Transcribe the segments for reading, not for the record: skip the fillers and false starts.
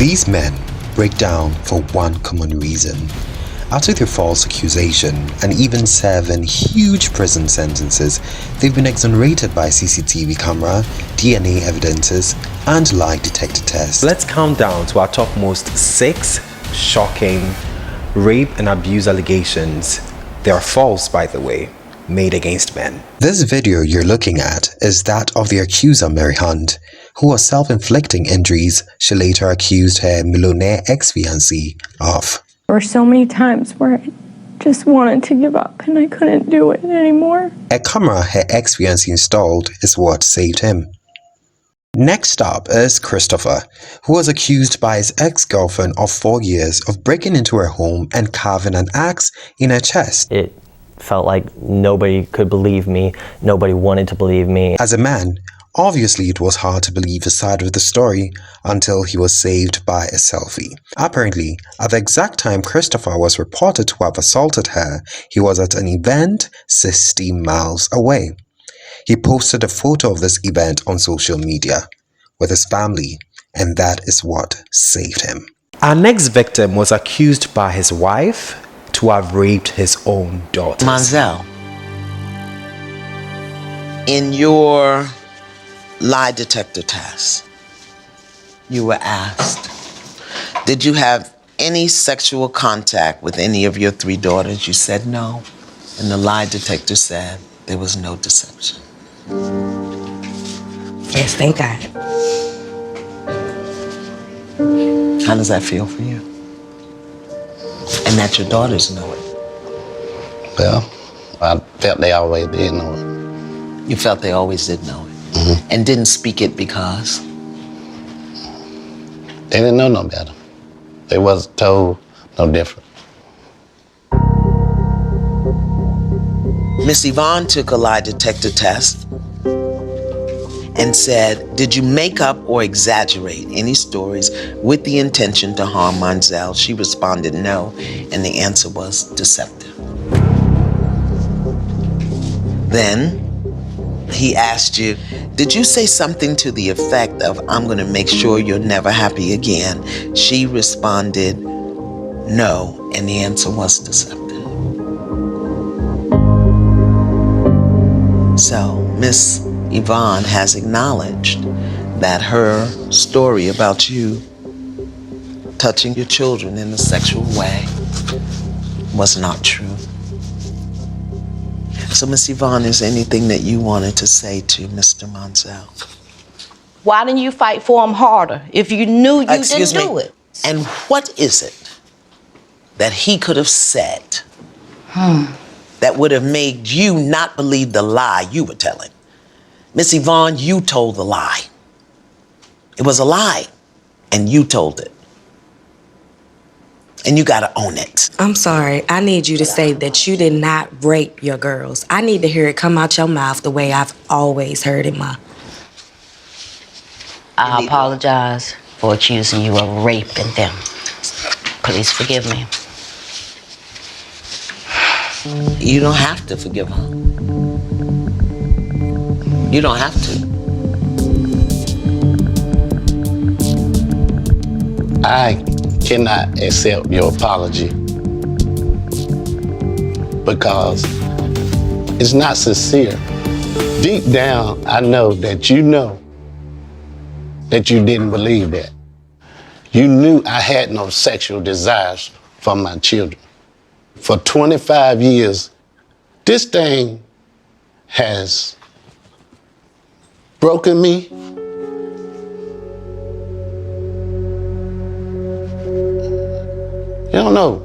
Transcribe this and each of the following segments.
These men break down for one common reason. After their false accusation and even serving huge prison sentences, they've been exonerated by CCTV camera, DNA evidences, and lie detector tests. Let's count down to our topmost 6 shocking rape and abuse allegations. They are false, by the way, made against men. This video you're looking at is that of the accuser Mary Hunt, who was self-inflicting injuries she later accused her millionaire ex-fiancé of. There were so many times where I just wanted to give up and I couldn't do it anymore. A camera her ex-fiancé installed is what saved him. Next up is Christopher, who was accused by his ex-girlfriend of 4 years of breaking into her home and carving an axe in her chest. It felt like nobody could believe me, nobody wanted to believe me. As a man, obviously it was hard to believe his side of the story until he was saved by a selfie. Apparently, at the exact time Christopher was reported to have assaulted her, he was at an event 60 miles away. He posted a photo of this event on social media with his family, and that is what saved him. Our next victim was accused by his wife to have raped his own daughter. Monzel, in your lie detector test, you were asked, did you have any sexual contact with any of your 3 daughters? You said no, and the lie detector said there was no deception. Yes, thank God. How does that feel for you? And that your daughters know it. Well, I felt they always did know it. You felt they always did know it. Mm-hmm. And didn't speak it because? They didn't know no better. They wasn't told no different. Miss Yvonne took a lie detector test and said, did you make up or exaggerate any stories with the intention to harm Monzel? She responded no, and the answer was deceptive. Then he asked you, did you say something to the effect of, I'm gonna make sure you're never happy again? She responded no, and the answer was deceptive. So Miss Yvonne has acknowledged that her story about you touching your children in a sexual way was not true. So Miss Yvonne, is there anything that you wanted to say to Mr. Monzel? Why didn't you fight for him harder if you knew you didn't do it? And what is it that he could have said that would have made you not believe the lie you were telling? Miss Yvonne, you told the lie. It was a lie, and you told it. And you gotta own it. I'm sorry. I need you to say that you did not rape your girls. I need to hear it come out your mouth the way I've always heard it, Ma. I apologize for accusing you of raping them. Please forgive me. You don't have to forgive her. You don't have to. I cannot accept your apology because it's not sincere. Deep down, I know that you didn't believe that. You knew I had no sexual desires for my children. For 25 years, this thing has broken me. You don't know.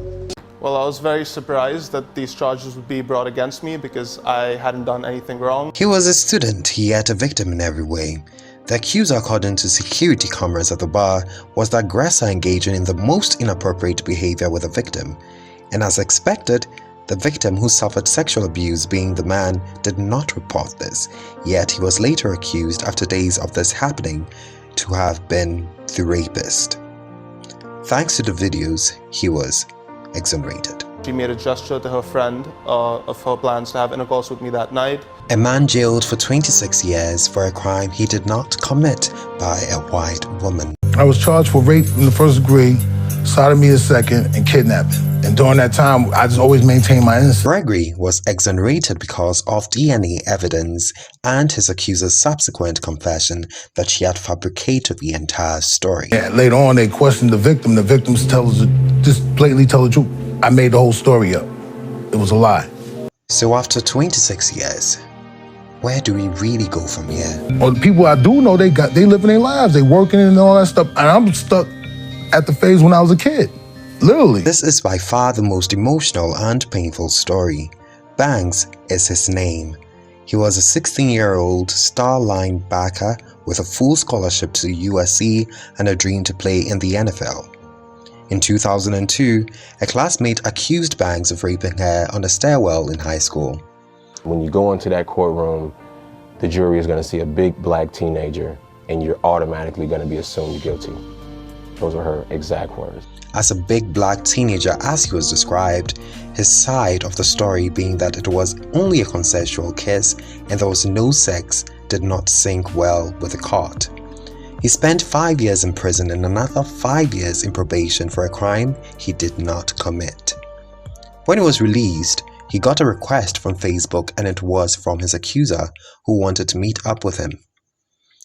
Well, I was very surprised that these charges would be brought against me because I hadn't done anything wrong. He was a student, yet a victim in every way. The accuser, according to security cameras at the bar, was the aggressor engaging in the most inappropriate behavior with the victim. And as expected, the victim who suffered sexual abuse, being the man, did not report this, yet he was later accused after days of this happening to have been the rapist. Thanks to the videos, he was exonerated. She made a gesture to her friend of her plans to have intercourse with me that night. A man jailed for 26 years for a crime he did not commit by a white woman. I was charged for rape in the first degree, sodomy the second, and kidnapping. And during that time, I just always maintained my innocence. Gregory was exonerated because of DNA evidence and his accuser's subsequent confession that she had fabricated the entire story. And later on, they questioned the victim. The victim just blatantly tell the truth. I made the whole story up. It was a lie. So after 26 years, where do we really go from here? Well, the people I do know, they living their lives. They working and all that stuff. And I'm stuck at the phase when I was a kid. Literally. This is by far the most emotional and painful story. Banks is his name. He was a 16-year-old star linebacker with a full scholarship to USC and a dream to play in the NFL. In 2002, a classmate accused Banks of raping her on a stairwell in high school. When you go into that courtroom, the jury is going to see a big black teenager and you're automatically going to be assumed guilty. Those are her exact words. As a big black teenager, as he was described, his side of the story being that it was only a consensual kiss and there was no sex did not sync well with the court. He spent 5 years in prison and another 5 years in probation for a crime he did not commit. When he was released, he got a request from Facebook and it was from his accuser who wanted to meet up with him.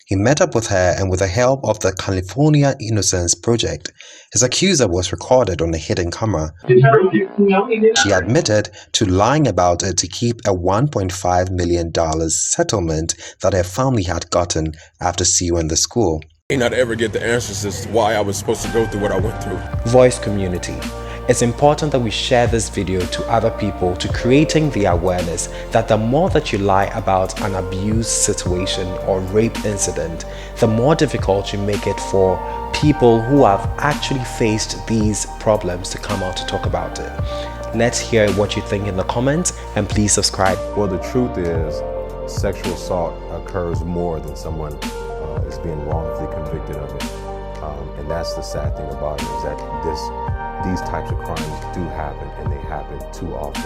He met up with her and with the help of the California Innocence Project, his accuser was recorded on a hidden camera. She admitted to lying about it to keep a $1.5 million settlement that her family had gotten after suing the school. I may not ever get the answers as to why I was supposed to go through what I went through. Voice community. It's important that we share this video to other people to creating the awareness that the more that you lie about an abuse situation or rape incident, the more difficult you make it for people who have actually faced these problems to come out to talk about it. Let's hear what you think in the comments and please subscribe. Well, the truth is sexual assault occurs more than someone is being wrongfully convicted of it. And that's the sad thing about it, is that these types of crimes do happen, and they happen too often.